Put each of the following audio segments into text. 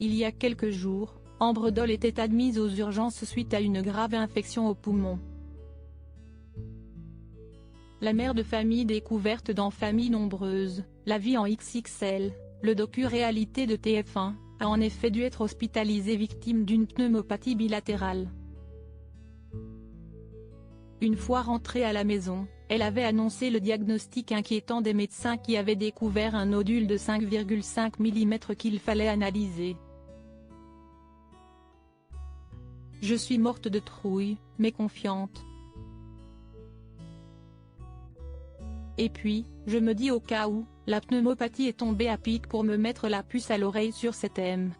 Il y a quelques jours, Ambre Doll était admise aux urgences suite à une grave infection aux poumons. La mère de famille découverte dans Famille nombreuse, la vie en XXL, le docu-réalité de TF1, a en effet dû être hospitalisée victime d'une pneumopathie bilatérale. Une fois rentrée à la maison, elle avait annoncé le diagnostic inquiétant des médecins qui avaient découvert un nodule de 5,5 mm qu'il fallait analyser. « Je suis morte de trouille, mais confiante. Et puis, je me dis au cas où, la pneumopathie est tombée à pic pour me mettre la puce à l'oreille sur cet thème.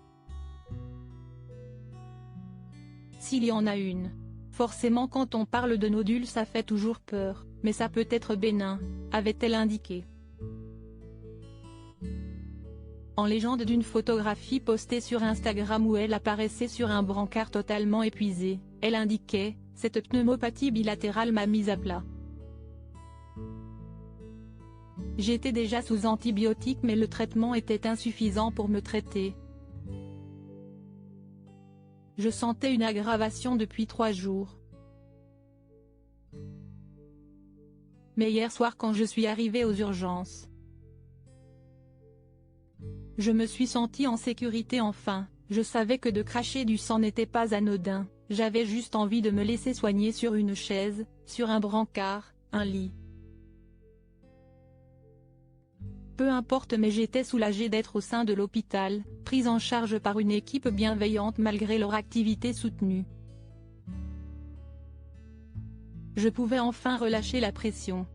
S'il y en a une. Forcément quand on parle de nodules ça fait toujours peur, mais ça peut être bénin, avait-elle indiqué. En légende d'une photographie postée sur Instagram où elle apparaissait sur un brancard totalement épuisée, elle indiquait « Cette pneumopathie bilatérale m'a mise à plat. J'étais déjà sous antibiotiques mais le traitement était insuffisant pour me traiter. Je sentais une aggravation depuis 3 jours. Mais hier soir quand je suis arrivée aux urgences, je me suis sentie en sécurité enfin, je savais que de cracher du sang n'était pas anodin, j'avais juste envie de me laisser soigner sur une chaise, sur un brancard, un lit. Peu importe mais j'étais soulagée d'être au sein de l'hôpital, prise en charge par une équipe bienveillante malgré leur activité soutenue. Je pouvais enfin relâcher la pression.